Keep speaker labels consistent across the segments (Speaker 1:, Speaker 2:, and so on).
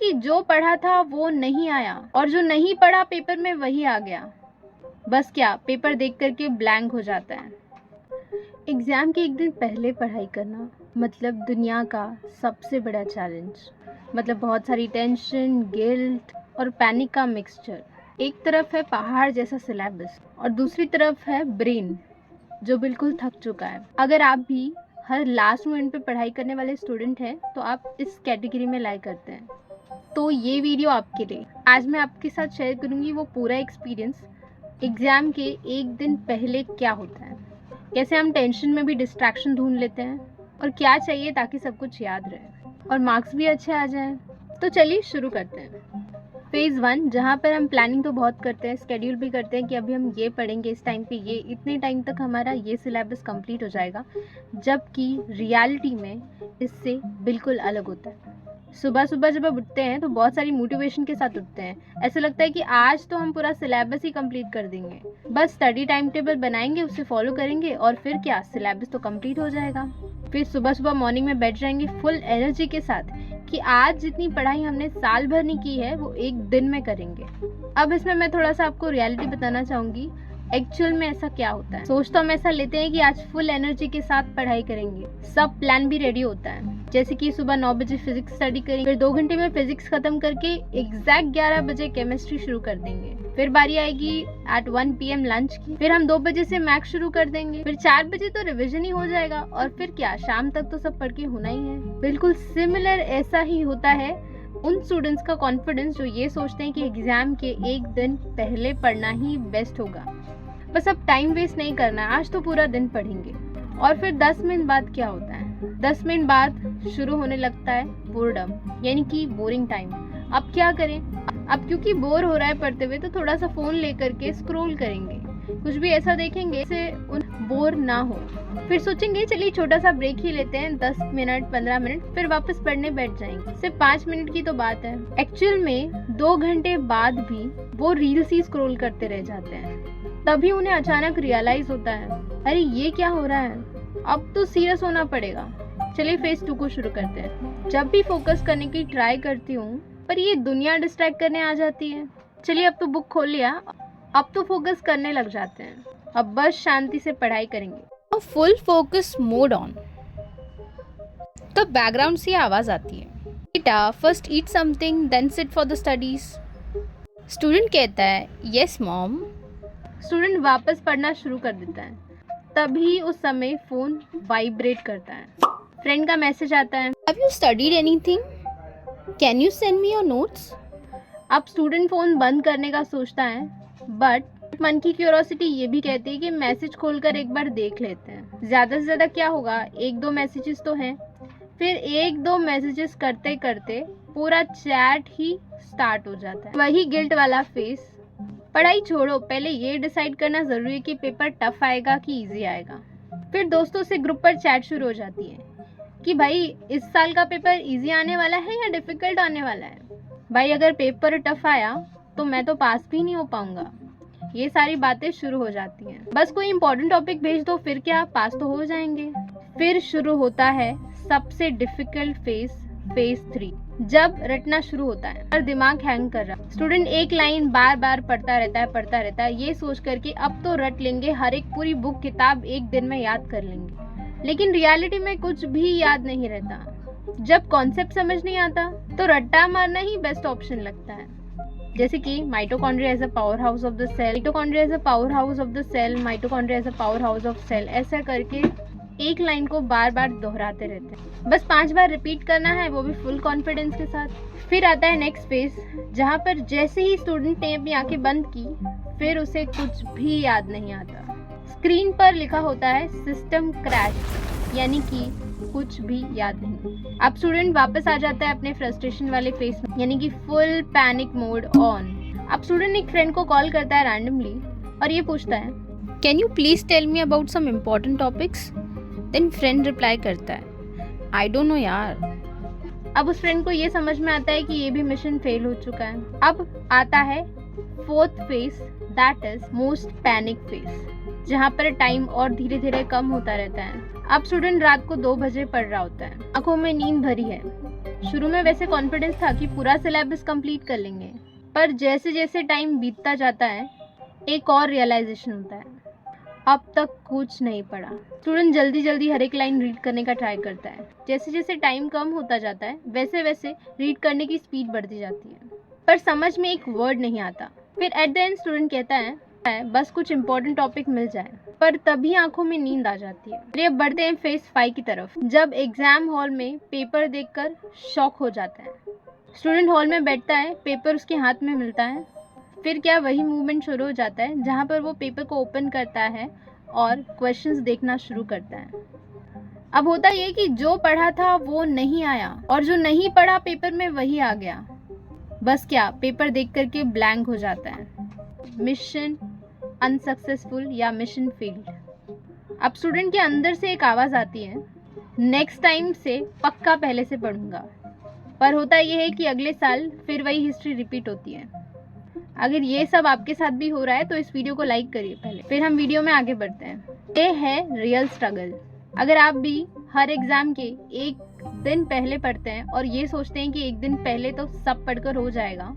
Speaker 1: कि जो पढ़ा था वो नहीं आया और जो नहीं पढ़ा पेपर में वही आ गया। बस क्या, पेपर देख करके ब्लैंक हो जाता है। एग्ज़ाम के एक दिन पहले पढ़ाई करना मतलब दुनिया का सबसे बड़ा चैलेंज। मतलब बहुत सारी टेंशन, गिल्ट और पैनिक का मिक्सचर। एक तरफ है पहाड़ जैसा सिलेबस और दूसरी तरफ है ब्रेन जो बिल्कुल थक चुका है। अगर आप भी हर लास्ट मोमेंट पे पढ़ाई करने वाले स्टूडेंट हैं तो आप इस कैटेगरी में लाई करते हैं। तो ये वीडियो आपके लिए। आज मैं आपके साथ शेयर करूँगी वो पूरा एक्सपीरियंस, एग्ज़ाम के एक दिन पहले क्या होता है, कैसे हम टेंशन में भी डिस्ट्रैक्शन ढूंढ लेते हैं और क्या चाहिए ताकि सब कुछ याद रहे और मार्क्स भी अच्छे आ जाएं। तो चलिए शुरू करते हैं। फेज़ 1, जहाँ पर हम प्लानिंग तो बहुत करते हैं, स्केड्यूल भी करते हैं कि अभी हम ये पढ़ेंगे इस टाइम पे, ये इतने टाइम तक हमारा ये सिलेबस कंप्लीट हो जाएगा, जबकि रियलिटी में इससे बिल्कुल अलग होता है। सुबह सुबह जब आप उठते हैं तो बहुत सारी मोटिवेशन के साथ उठते हैं। ऐसा लगता है कि आज तो हम पूरा सिलेबस ही कंप्लीट कर देंगे, बस स्टडी टाइम टेबल बनाएंगे, उसे फॉलो करेंगे और फिर क्या, सिलेबस तो कंप्लीट हो जाएगा। फिर सुबह सुबह मॉर्निंग में बैठ जाएंगे फुल एनर्जी के साथ कि आज जितनी पढ़ाई हमने साल भर नहीं की है वो एक दिन में करेंगे। अब इसमें मैं थोड़ा सा आपको रियलिटी बताना चाहूँगी, एक्चुअल में ऐसा क्या होता है। सोच तो हम ऐसा लेते हैं कि आज फुल एनर्जी के साथ पढ़ाई करेंगे, सब प्लान भी रेडी होता है, जैसे कि सुबह 9 बजे फिजिक्स स्टडी करेंगे, फिर 2 घंटे में फिजिक्स खत्म करके एग्जैक्ट 11 बजे केमिस्ट्री शुरू कर देंगे। फिर बारी आएगी एट 1 PM लंच की, फिर हम 2 बजे से मैथ्स शुरू कर देंगे, फिर 4 बजे तो रिविजन ही हो जाएगा और फिर क्या, शाम तक तो सब पढ़ के होना ही है। बिल्कुल सिमिलर ऐसा ही होता है उन स्टूडेंट्स का कॉन्फिडेंस जो ये सोचते हैं कि एग्जाम के एक दिन पहले पढ़ना ही बेस्ट होगा। बस अब टाइम वेस्ट नहीं करना है, आज तो पूरा दिन पढ़ेंगे। और फिर 10 मिनट बाद क्या होता है, 10 मिनट बाद शुरू होने लगता है बोर्डम, यानी कि बोरिंग टाइम। अब क्या करें, अब क्योंकि बोर हो रहा है पढ़ते हुए तो थोड़ा सा फोन लेकर के स्क्रॉल करेंगे, कुछ भी ऐसा देखेंगे जिससे बोर ना हो। फिर सोचेंगे चलिए छोटा सा ब्रेक ही लेते हैं, 10 मिनट 15 मिनट, फिर वापस पढ़ने बैठ जाएंगे। सिर्फ 5 मिनट की तो बात है, एक्चुअल में 2 घंटे बाद भी वो रील्स ही स्क्रॉल करते रह जाते हैं। तभी उन्हें अचानक रियलाइज होता है, अरे ये क्या हो रहा है, अब तो सीरियस होना पड़ेगा। चलिए फेज 2 को शुरू करते हैं। जब भी फोकस करने की ट्राई करती हूँ पर ये दुनिया डिस्ट्रैक्ट करने आ जाती है। चलिए अब तो बुक खोल लिया, अब तो फोकस करने लग जाते हैं, अब बस शांति से पढ़ाई करेंगे।
Speaker 2: Full focus mode on. तो बैकग्राउंड से आवाज आती है, बेटा first eat something then sit for the studies. Student कहता है यस मॉम।
Speaker 1: स्टूडेंट वापस पढ़ना शुरू कर देता है, तभी उस समय फोन वाइब्रेट करता है, फ्रेंड का मैसेज आता है,
Speaker 2: have you studied anything, can you send me your notes.
Speaker 1: अब स्टूडेंट फोन बंद करने का सोचता है, बट मन की क्यूरोसिटी ये भी कहती है कि मैसेज खोलकर एक बार देख लेते हैं, ज्यादा से ज्यादा क्या होगा, 1-2 मैसेजेस तो हैं। फिर 1-2 मैसेजेस करते करते पूरा चैट ही स्टार्ट हो जाता है। वही गिल्ट वाला फेस, पढ़ाई छोड़ो, पहले ये डिसाइड करना जरूरी है कि पेपर टफ आएगा कि इजी आएगा। फिर दोस्तों से ग्रुप पर चैट शुरू हो जाती है कि भाई इस साल का पेपर इजी आने वाला है या डिफिकल्ट आने वाला है। भाई अगर पेपर टफ आया तो मैं तो पास भी नहीं हो पाऊंगा। ये सारी बातें शुरू हो जाती हैं। बस कोई इंपॉर्टेंट टॉपिक भेज दो, फिर क्या, पास तो हो जाएंगे। फिर शुरू होता है सबसे डिफिकल्ट फेज 3, जब रटना शुरू होता है और दिमाग हैंग कर रहा है। स्टूडेंट एक लाइन बार बार पढ़ता रहता है ये सोच करके अब तो रट लेंगे, हर एक पूरी बुक किताब एक दिन में याद कर लेंगे। लेकिन रियलिटी में कुछ भी याद नहीं रहता। जब कॉन्सेप्ट समझ नहीं आता तो रट्टा मारना ही बेस्ट ऑप्शन लगता है। जैसे कि mitochondria as a power house of the cell, mitochondria as a power house of the cell, mitochondria as a power house of cell, ऐसा करके एक लाइन को बार बार दोहराते रहते हैं। बस 5 बार रिपीट करना है, वो भी फुल कॉन्फिडेंस के साथ। फिर आता है नेक्स्ट फेज, जहाँ पर जैसे ही स्टूडेंट ने अपनी आंखें बंद की फिर उसे कुछ भी याद नहीं आता। स्क्रीन पर लिखा होता है सिस्टम क्रैश, यानी कि कुछ भी याद नहीं। अब स्टूडेंट वापस आ जाता है अपने फ्रस्ट्रेशन वाले फेस में, यानी कि फुल पैनिक मोड ऑन। अब स्टूडेंट एक फ्रेंड को कॉल करता है रैंडमली और ये पूछता है,
Speaker 2: can you please tell me about some important topics. Then friend reply करता है, आई डोंट नो यार।
Speaker 1: अब उस फ्रेंड को ये समझ में आता है कि ये भी मिशन फेल हो चुका है। अब आता है 4th phase, that is most panic phase, जहाँ पर टाइम और धीरे धीरे कम होता रहता है। अब स्टूडेंट रात को 2 बजे पढ़ रहा होता है, आंखों में नींद भरी है, शुरू में वैसे कॉन्फिडेंस था कि पूरा सिलेबस कंप्लीट कर लेंगे, पर जैसे जैसे टाइम बीतता जाता है एक और रियलाइजेशन होता है, अब तक कुछ नहीं पढ़ा। स्टूडेंट जल्दी जल्दी हर एक लाइन रीड करने का ट्राई करता है। जैसे जैसे टाइम कम होता जाता है वैसे वैसे रीड करने की स्पीड बढ़ती जाती है, पर समझ में एक वर्ड नहीं आता। फिर एट द एंड स्टूडेंट कहता है बस कुछ इंपॉर्टेंट टॉपिक मिल जाए, पर तभी आंखों में नींद आ जाती है। फिर अब बढ़ते हैं फेज 5 की तरफ, जब एग्जाम हॉल में पेपर देखकर शॉक हो जाता है। स्टूडेंट हॉल में बैठता है, पेपर उसके हाथ में मिलता है। फिर क्या वही मूवमेंट शुरू हो जाता है जहाँ पर वो पेपर को ओपन करता है और क्वेश्चंस देखना शुरू करता है। अब होता ये कि जो पढ़ा था वो नहीं आया, और जो नहीं पढ़ा पेपर में वही आ गया। बस क्या, पेपर देख करके ब्लैंक हो जाता है। मिशन अनसक्सेसफुल या मिशन फेल्ड। अब स्टूडेंट के अंदर से एक आवाज़ आती है, नेक्स्ट टाइम से पक्का पहले से पढ़ूंगा। पर होता यह है कि अगले साल फिर वही हिस्ट्री रिपीट होती है। अगर ये सब आपके साथ भी हो रहा है तो इस वीडियो को लाइक करिए पहले, फिर हम वीडियो में आगे बढ़ते हैं। ये है रियल स्ट्रगल। अगर आप भी हर एग्जाम के एक दिन पहले पढ़ते हैं और ये सोचते हैं कि एक दिन पहले तो सब पढ़कर हो जाएगा,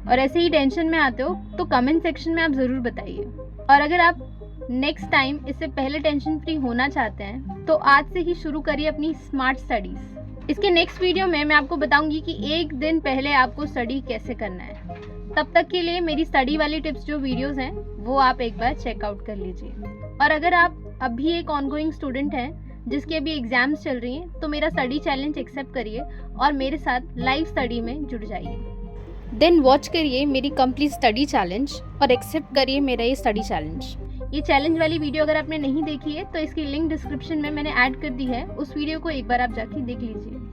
Speaker 1: और ऐसे ही टेंशन में आते हो, तो कमेंट सेक्शन में आप ज़रूर बताइए। और अगर आप नेक्स्ट टाइम इससे पहले टेंशन फ्री होना चाहते हैं तो आज से ही शुरू करिए अपनी स्मार्ट स्टडीज़। इसके नेक्स्ट वीडियो में मैं आपको बताऊंगी कि एक दिन पहले आपको स्टडी कैसे करना है। तब तक के लिए मेरी स्टडी वाली टिप्स जो वीडियोस हैं वो आप एक बार चेकआउट कर लीजिए। और अगर आप अभी एक ऑनगोइंग स्टूडेंट हैं जिसके अभी एग्जाम्स चल रही हैं, तो मेरा स्टडी चैलेंज एक्सेप्ट करिए और मेरे साथ लाइव स्टडी में जुड़ जाइए।
Speaker 2: देन वॉच करिए मेरी कंप्लीट स्टडी चैलेंज और एक्सेप्ट करिए मेरा ये स्टडी चैलेंज।
Speaker 1: ये चैलेंज वाली वीडियो अगर आपने नहीं देखी है तो इसकी लिंक डिस्क्रिप्शन में मैंने ऐड कर दी है, उस वीडियो को एक बार आप जाके देख लीजिए।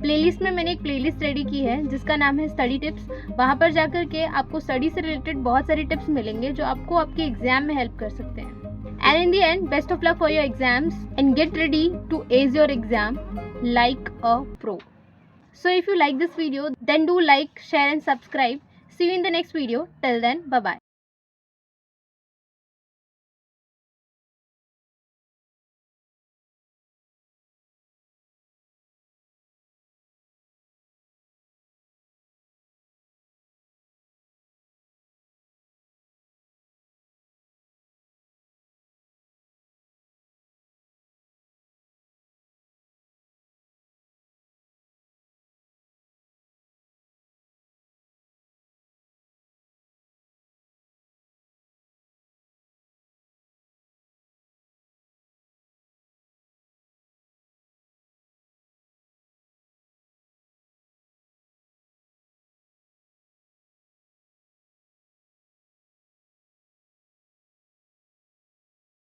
Speaker 1: प्लेलिस्ट में मैंने एक प्लेलिस्ट रेडी की है जिसका नाम है स्टडी टिप्स। वहाँ पर जाकर के आपको स्टडी से रिलेटेड बहुत सारी टिप्स मिलेंगे जो आपको आपके एग्जाम में हेल्प कर सकते हैं। And in the end, best of luck for your exams and get ready to ace your exam like a pro. So if you like this video, then do like, share and subscribe. See you in the next video. Till then, bye bye.